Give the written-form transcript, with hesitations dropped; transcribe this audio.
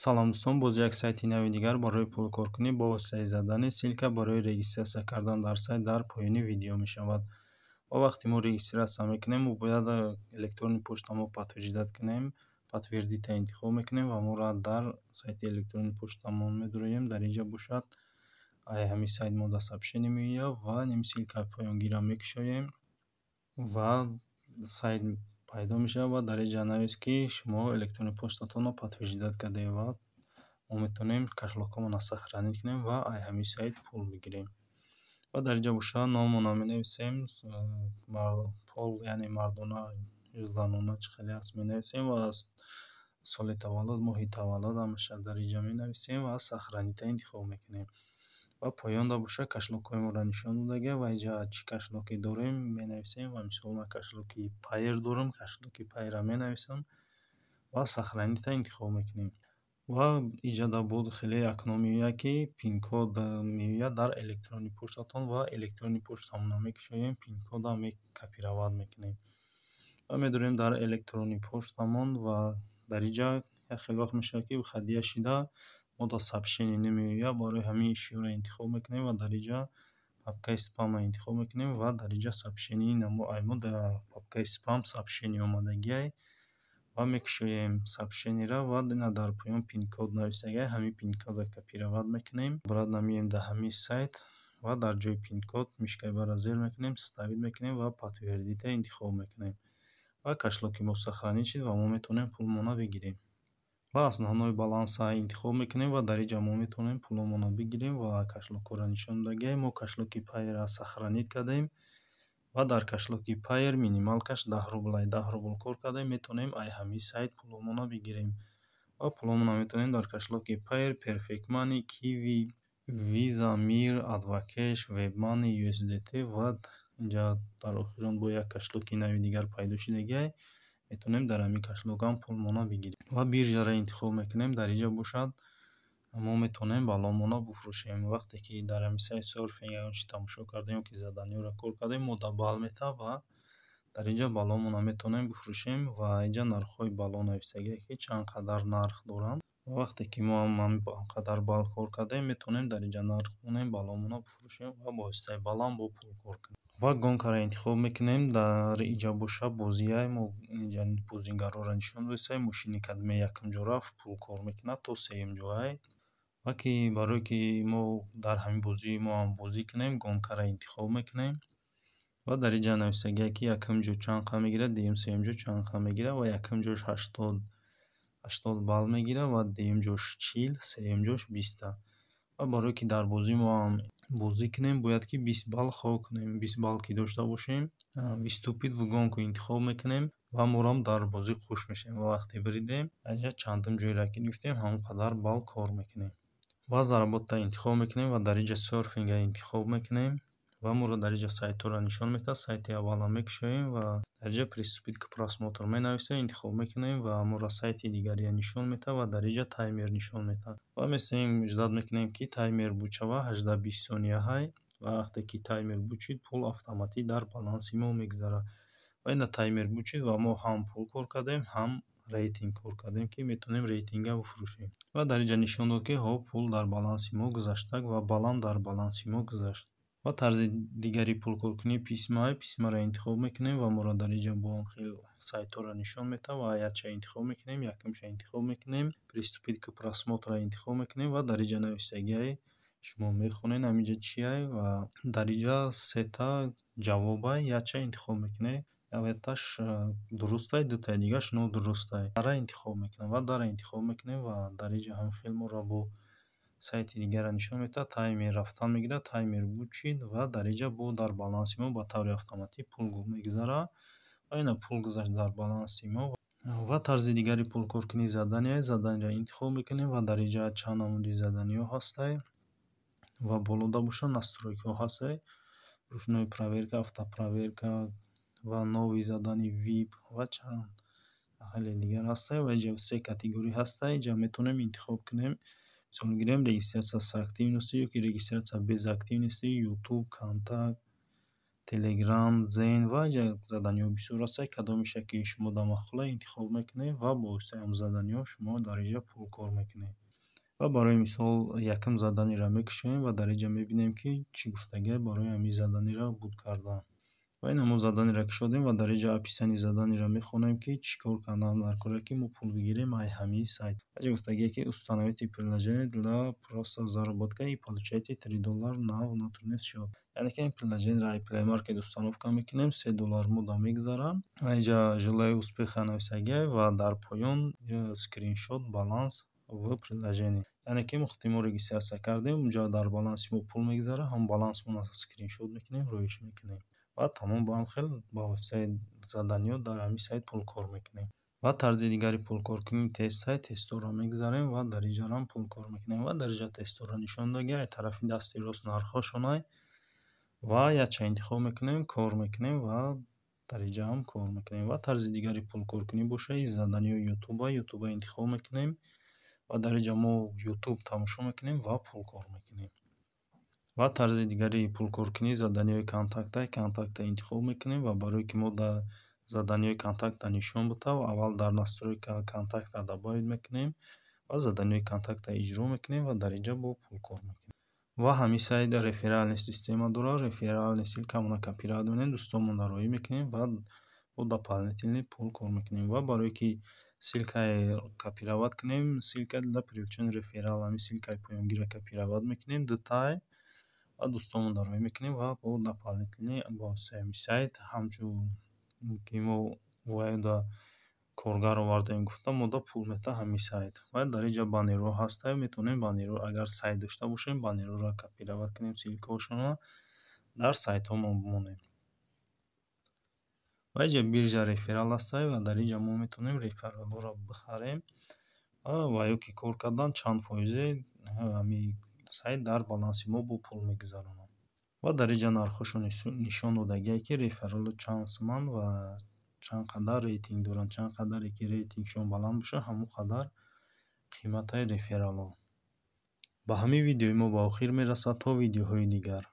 Салом дӯстон, боз як сайти нави дигар барои пулкоркунӣ бо воситаи задани ссилка барои регистрация кардан дар сайт дар поёни видео мешавад. Ва вақте мо регистрация мекунем, мо бояд электронни почтамо подтвиҷдат кунем, подтвердита интихоб мекунем ва моро дар сайти электронни почтамон медуроем. Дар инҷа бошад ҳамин сайт мо дар сообщение меояд ва ними ссилка поёнгира мекушоем ва сайт пайдо мешавад ва дар инҷа навист ки шумо электронни почтатонро подтвиҷдат кардем ва мо метавонем кашлокамонро сохранить кунем ва ҳамин сайт пул бигирем. Ва дар инҷа бошад номонро менависем, пол яъне мардона ё занона чӣ хеле аст менависем ва соли таваллуд, моҳи таваллуд ҳамаша дар инҷа менависем ва сохранита интихоб мекунем. Ва поёнда бошад кашлокҳоямонро нишон додагӣ ва инҷа чӣ кашлоке дорем менависем ва мисол ман кашлоки Payer дорам, кашлоки Payer-ро менависам ва сохранита интихоб мекунем. Ва инҷа дар буд хеле якно меояд ки пин-код меояд дар электронни почтатон ва электронни почтамонро мекушоем, пин-кодро копировать мекунем ва медурем дар электронни почтамон ва дар инҷа хеле вақт мешавад ки выходия шида мо дар сообщение намеояд, барои ҳамин ишиёро интихоб мекунем ва дар инҷа папкаи спамро интихоб мекунем ва дар инҷа сообщение мо дар папкаи спам сообщение омадагиай ва мекушоем сообщениеро ва дар поён пин-код нависагиай, ҳамин пин-кодро копировать мекунем, обратно намеоем дар ҳамин сайт ва дар ҷойи пин-код мишкаи барро зер мекунем, составид мекунем ва подтвердита интихоб мекунем ва кашлоки мо сохранид шуд ва мо метавонем пулмонро бигирем. Ва основной балансро интихоб мекунем ва дар инҷа мо метавонем пуломонро бигирем ва кашлокҳоро нишон додагиай мо кашлоки Payer-ро сохранид кардаем ва дар кашлоки Payer минимал каш 10 рубл кор кардаем, метавонем ҳамин сайт пуломонро бигирем ва пуломонро метавонем дар кашлоки Payer, Perfect Money, Kiwi, Visa, Mir, Advocash, WebMoney, USDT ва инҷа дар охирон бо як кашлоки нави дигар пайдо шудагиай метавонем дар ҳамин кашлок ҳам пулмонро бигирем ва биржаро интихоб мекунем. Дар инҷа бошад мо метавонем баллонмонро бифурӯшем. Вақте ки дар ҳамин сайт серфинг ягон чиз тамошо кардаем ё ки заданиёро кор кардаем, мо дар балмета ва дар инҷа баллонмонро метавонем бифурӯшем ва инҷа нархҳои баллон нависагиай ки чанд қадар нарх доранд. Вақте ки мо ҳамин қадар балл кор кардаем, метавонем дар инҷа нарх монем, баллонмонро бифурӯшем ва бо воситаи баллон бо пул кор кунем. Ва гонкаро интихоб мекунем. Дар инҷа бошад бозиай мо инҷа бозигароро нишон додисаем, мошини кадаме якум ҷо рафт пул кор мекунад то сеюм ҷоай. ва ки барое ки мо дар ҳамин бозӣ мо ҳам бозӣ кунем, гонкаро интихоб мекунем ва дар инҷа нависагиай ки якум ҷо чанд қадам мегирад, дуюм сеюм ҷо чанд қадам мегирад ва якум ҷош 80 балл мегирад ва дуюм ҷош 40, сеюм ҷош 20. ва барое ки дар бозӣ мо ҳам бозӣ кунем, бояд ки 20 балл хоб кунем. 20 балл ки дошта бошем, виступид в гонку интихоб мекунем ва морам дар бозӣ хуш мешавем ва вақте биридем, инҷа чандум ҷойро ки гирифтем ҳамон қадар балл кор мекунем ва заработро интихоб мекунем ва дар инҷа серфинга интихоб мекунем ва моро дар инҷа сайтҳоро нишон медиҳад. Сайти аввалро мекушоем ва дар инҷа приступид к просмотру менависем, интихоб мекунем ва моро сайти дигаре нишон медиҳад ва дар инҷа таймер нишон медиҳад ва местоим ждат мекунем ки таймер буд шавад 18-20 сонияҳай ва вақте ки таймер буд шуд, пул автоматик дар баланси мо мегзарад ва ина таймер буд шуд ва мо ҳам пул кор кардаем, ҳам рейтинг кор кардем ки метавонем рейтинга бифурӯшем ва дар инҷа нишон дод ки ҳо пул дар баланси мо гузаштаг ва баллам дар баланси мо гузашт. ва тарзи дигари пулкоркунӣ письмаро интихоб мекунем ва моро дар инҷа бо хел сайтҳоро нишон медиҳад ва яча интихоб мекунем, якумша интихоб мекунем, приступид к просмотрро интихоб мекунем ва дар инҷа нависагиай шумо мехонед ҳаминҷа чиай ва дар инҷа сета ҷавобай яча интихоб мекунед, яветаш дурустай, дутаи дигаш нодурустай. Дара интихоб мекунем ва дара интихоб мекунем ва дар инҷа ҳам хел моро бо сайти дигарро нишон медиҳад. Таймер рафтан мегирад, таймер буд шуд ва дар инҷа бо дар баланси мо ба таври автоматик пул мегзарад ва ина пул гузашт дар баланси мо. ва тарзи дигари пулкоркунӣ заданиеро интихоб мекунем ва дар инҷа чанд намуди заданиё ҳастай ва болода бошад настройкиҳо ҳастай, рӯшнои проверка, автопроверка ва нови задани VIP ва чанд хеле дигар ҳастай ва инҷа се категория ҳастай. Инҷа метавонем интихоб кунем, мисол гирем регистратсия с активностью ё ки регистратсия без активности, YouTube, контакт, Telegram, Zen ва заданиҳо бисёр ҳастанд. Кадомеша ки шумо дар махҳула интихоб мекунед ва бо воситаи ҳам заданиҳо шумо дар инҷа пулкор мекунед. ва барои мисол якум заданиро мекушоем ва дар инҷа мебинем ки чӣ гуфтагӣ барои ҳамин заданиро буд кардаам. ва ин ҳамон заданиро кушодем ва дар инҷа описани заданиро мехонем ки чӣ кор кардан дар кора ки мо пул бигирем ай ҳамин сайт. Ва гуфтагие ки установите приложение для просто заработка и получаете $3 на внутренний счет. Яъне ки ин приложениеро ай Play Market установка мекунем, $3 мудда мегузарад. Ва инҷа желаю успеха нависагия ва дар поён скриншот баланс в приложении. Яъне ки вақти мо регистрация кардем, унҷа дар баланси мо пул мегузарад, ҳам балансмон скриншот мекунем, роиш мекунем. ва тамом ба ҳам хел ба воситаи заданиҳо дар ҳамин сайт пулкор мекунем. ва тарзи дигари пулкоркунии тест-сайт тестҳоро мегузарем ва дар инҷаро ҳам пулкор мекунем. ва дар инҷа тестҳоро нишон додагӣ, ай тарафи дасти рост нархҳошонай ва якча интихоб мекунем, кор мекунем ва дар инҷа ҳам кор мекунем. ва тарзи дигари пулкоркунӣ бошад заданиҳои ютуба интихоб мекунем ва дар инҷа мо ютуб тамошо мекунем ва пулкор мекунем. ва тарзи дигари пулкоркунӣ заданиҳои контакта интихоб мекунем ва барое ки мо дар заданиҳои контакта нишон будтав, аввал дар настройка контакта добавид мекунем ва заданиҳои контакта иҷро мекунем ва дар инҷа бо пулкор мекунем. ва ҳамин сайт реферални система дорад. Реферални ссилкамона копировать менем, дӯстонмонро роӣ мекунем ва бо дополнительный пулкор мекунем. ва барое ки ссилкаи копировать кунем, ссилка для привлечения реферал, ҳамин ссилкаи поёнгиро копировать мекунем, дутай ва дӯстонмонро роӣ мекунем ва бо дополнительный бо ҳамин сайт ҳамчун ки мо вояда коргар овардаем гуфта мода пул мета ҳамин сайт. ва дар инҷа баннерҳо ҳаста, метавонем баннерҳо агар сайт дошта бошем, баннерҳоро копировать кунем, ссилкаҳошонро дар сайтҳомон бимонем. ва инҷа биржа реферал ҳаста ва дар инҷа мо метавонем рефералҳоро бихарем ва ё ки кор кардан чанд фоизе ҳамин сайт дар баланси мо бо пул мегузаронад. ва дар инҷа нархҳошо нишон додагие ки рефералҳо чанд суманд ва чанд қадар рейтинг доранд. Чанд қадаре ки рейтингшон баланд бошад, ҳамон қадар қиматаи рефералҳо. ба ҳамин видеои мо ба охир мерасад. То видеоҳои дигар.